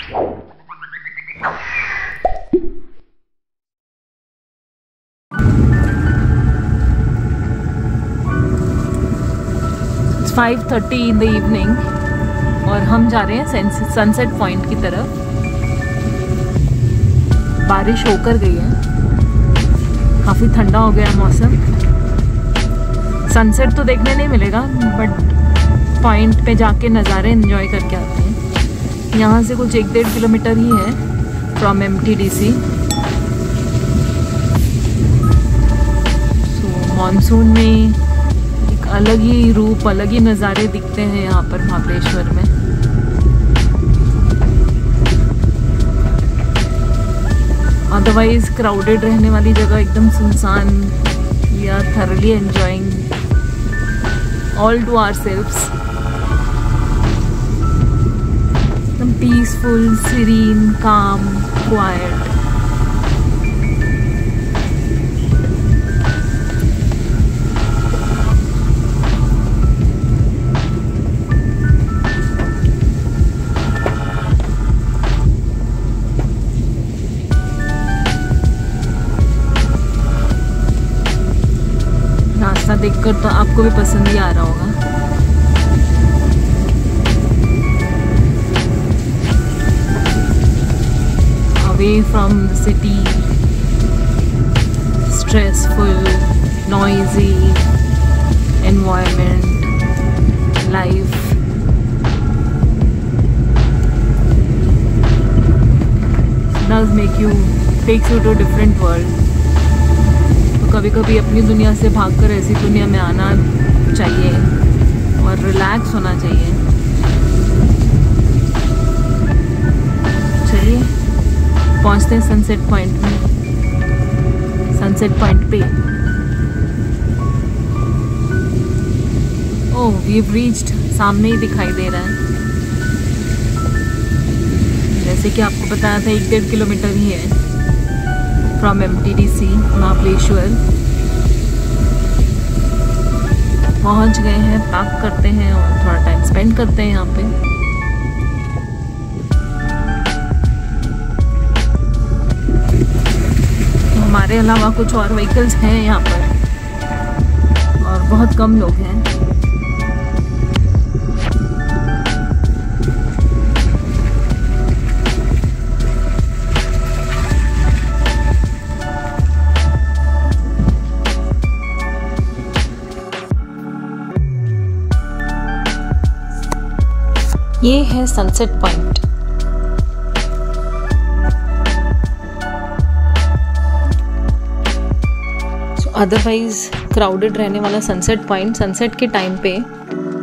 It's 5:30 in the evening और हम जा रहे हैं सनसेट पॉइंट की तरफ। बारिश होकर गई है, काफ़ी ठंडा हो गया मौसम। सनसेट तो देखने नहीं मिलेगा, बट पॉइंट पे जाके नज़ारे एंजॉय करके आते हैं। यहाँ से कुछ 1-1.5 किलोमीटर ही है फ्रॉम MTDC। सो मॉनसून में एक अलग ही रूप, अलग ही नज़ारे दिखते हैं यहाँ पर महाबलेश्वर में। अदरवाइज क्राउडेड रहने वाली जगह एकदम सुनसान। We are thoroughly enjoying all to ourselves. एकदम पीसफुल, सीरीन, काम, क्वाइट। देखकर तो आपको भी पसंद ही आ रहा होगा। Away from the city, stressful, noisy environment, life. It does make you, takes you to a different world. कभी कभी अपनी दुनिया से भागकर ऐसी दुनिया में आना चाहिए और रिलैक्स होना चाहिए। चलिए पहुंचते हैं सनसेट पॉइंट में, सनसेट पॉइंट पे। ओह, वी हैव रीच्ड, सामने ही दिखाई दे रहा है। जैसे कि आपको बताया था 1-1.5 किलोमीटर ही है फ्रॉम MTDC महाबलेश्वर। पहुंच गए हैं, पैक करते हैं और थोड़ा टाइम स्पेंड करते हैं यहाँ पे। तो हमारे अलावा कुछ और व्हीकल्स हैं यहाँ पर और बहुत कम लोग हैं। ये है सनसेट पॉइंट। अदरवाइज क्राउडेड रहने वाला सनसेट पॉइंट सनसेट के टाइम पे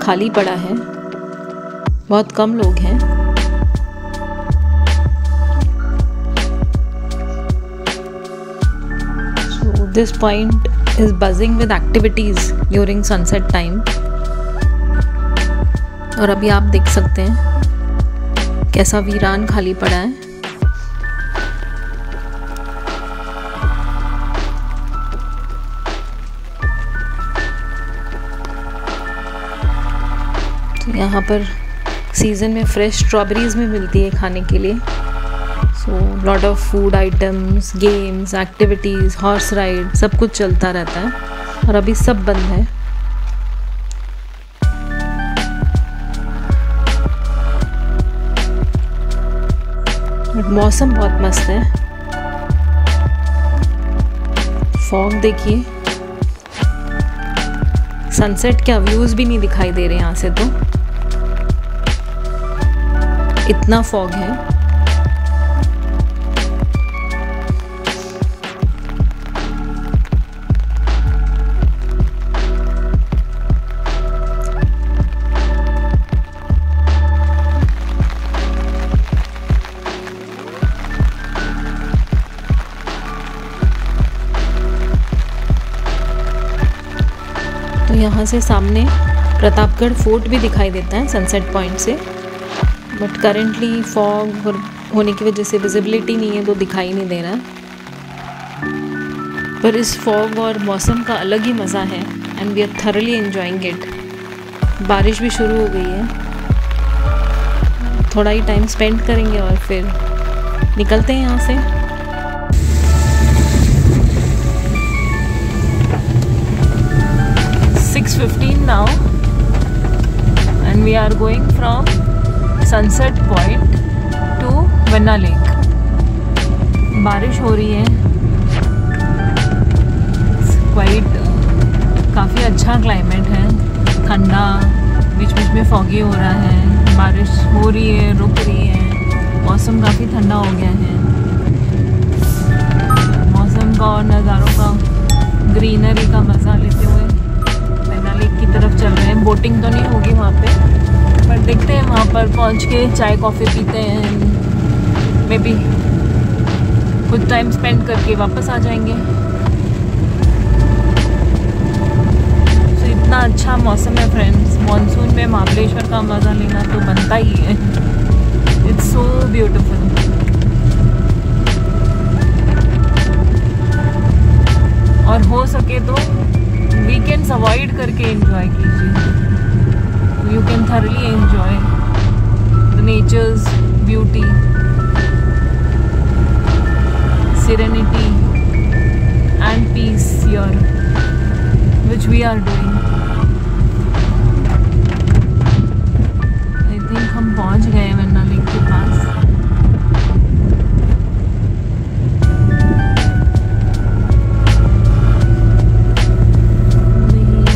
खाली पड़ा है, बहुत कम लोग हैं। So this point is buzzing with activities during sunset time। और अभी आप देख सकते हैं कैसा वीरान खाली पड़ा है। तो यहाँ पर सीज़न में फ्रेश स्ट्रॉबेरीज भी मिलती है खाने के लिए। So lot of food items, games, activities, horse ride, सब कुछ चलता रहता है और अभी सब बंद है। मौसम बहुत मस्त है। फॉग देखिए, सनसेट के व्यूज भी नहीं दिखाई दे रहे यहाँ से, तो इतना फॉग है। यहाँ से सामने प्रतापगढ़ फोर्ट भी दिखाई देता है सनसेट पॉइंट से, बट करेंटली फॉग होने की वजह से विजिबिलिटी नहीं है तो दिखाई नहीं दे रहा है। पर इस फॉग और मौसम का अलग ही मज़ा है and we are thoroughly enjoying it. बारिश भी शुरू हो गई है। थोड़ा ही टाइम स्पेंड करेंगे और फिर निकलते हैं यहाँ से। 6:15 now and we are going from Sunset Point to Vanna Lake। बारिश हो रही है, काफ़ी अच्छा क्लाइमेट है, ठंडा, बीच बीच में फॉगी हो रहा है, बारिश हो रही है, रुक रही है, मौसम काफ़ी ठंडा हो गया है। मौसम का और नज़ारों का, ग्रीनरी का मज़ा लेते हुए वैना लेक की तरफ चल रहे हैं। बोटिंग तो नहीं होगी वहाँ पे, पर देखते हैं वहाँ पर पहुँच के चाय कॉफ़ी पीते हैं, मे बी कुछ टाइम स्पेंड करके वापस आ जाएंगे। इतना अच्छा मौसम है फ्रेंड्स, मॉनसून में महाबलेश्वर का मज़ा लेना तो बनता ही है। It's so beautiful. और हो सके तो वीकेंड्स अवॉइड करके एंजॉय कीजिए। You can thoroughly enjoy the natures beauty, serenity and peace here, which we are doing। I think हम पहुंच गए हैं वैना लेक के पास।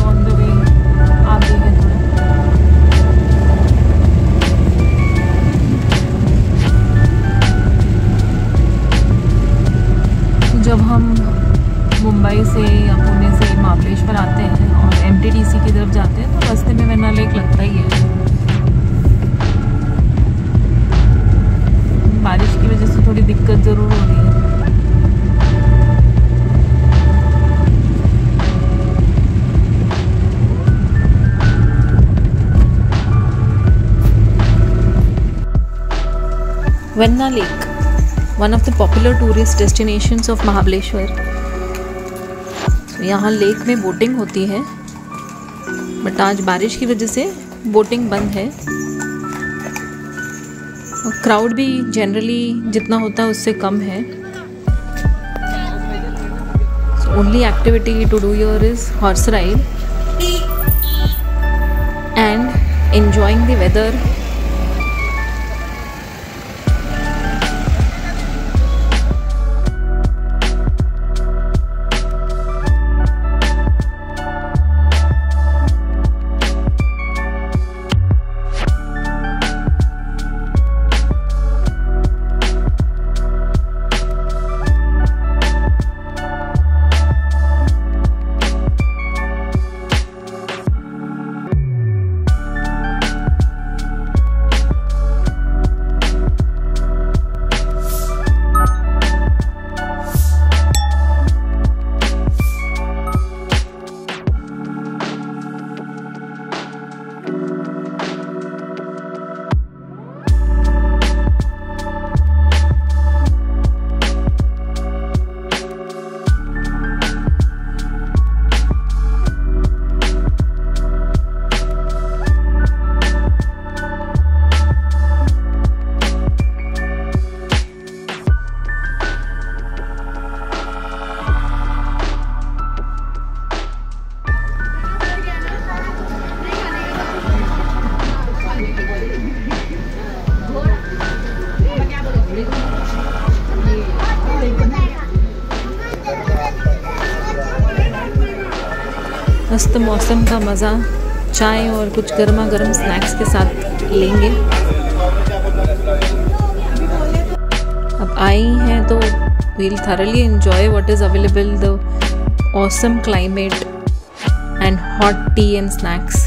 On the way आगे है थोड़ा। जब हम मुंबई से या पुणे से महाबलेश्वर आते हैं और MTDC की तरफ जाते हैं तो रास्ते में वैना लेक लगता ही है। बारिश की वजह से थोड़ी दिक्कत ज़रूर हो रही है। Venna lake, one of the popular tourist destinations of Mahabaleshwar. यहाँ लेक में बोटिंग होती है, बट आज बारिश की वजह से बोटिंग बंद है। और क्राउड भी जनरली जितना होता है उससे कम है। Only activity to do your is horse ride and enjoying the weather. मस्त मौसम का मज़ा चाय और कुछ गर्मा गर्म स्नैक्स के साथ लेंगे। अब आई हैं तो we'll thoroughly enjoy what is available, the awesome climate and hot tea and snacks।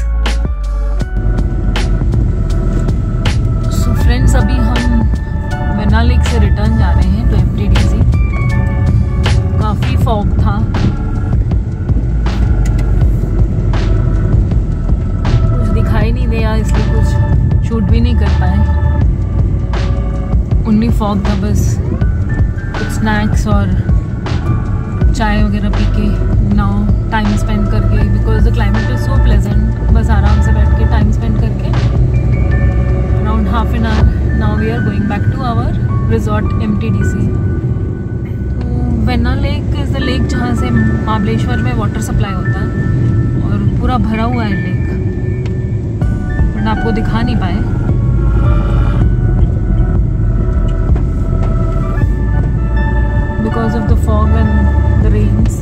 So friends, अभी हम वैना लेक से रिटर्न जा रहे हैं तो MTDC। काफ़ी फॉग था, दिखाई नहीं दिया, इसलिए कुछ शूट भी नहीं कर पाए। ओनली फॉग था, बस कुछ स्नैक्स और चाय वगैरह पी के नाउ टाइम स्पेंड करके, because the climate is so pleasant. बस आराम से बैठ के टाइम स्पेंड करके around half an hour Now we are going back to our resort MTDC. Venna lake is the lake जहाँ से महाबलेश्वर में वाटर सप्लाई होता है और पूरा भरा हुआ है लेक, बट आपको दिखा नहीं पाए because of the fog and the rains.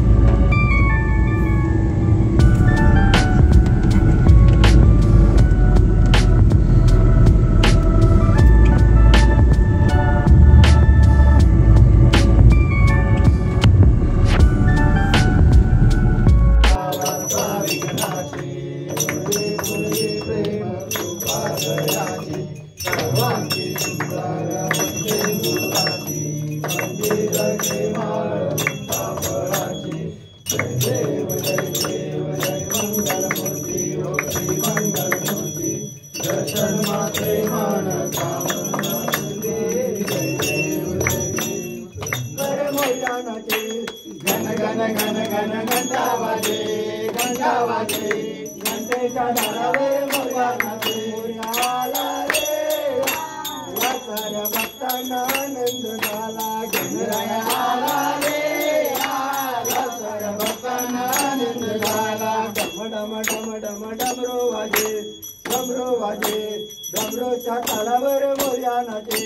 डमरूच्या तालावर मोरया नाचे,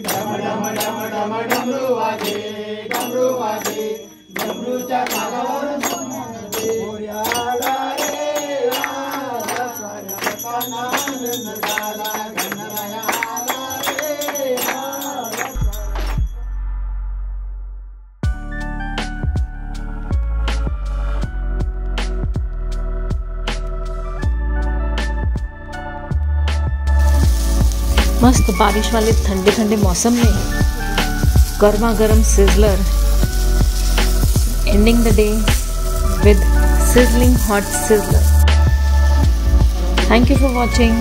डम डम डम डम डमरू वाजे, डमरू वाजे, डमरूच्या तालावर मोरया रे, साऱ्या भक्तांना आनंद झाला, गणराया आला रे. मस्त बारिश वाले ठंडे ठंडे मौसम में गर्मा गर्म sizzler, ending the day with sizzling hot sizzler. Thank you for watching.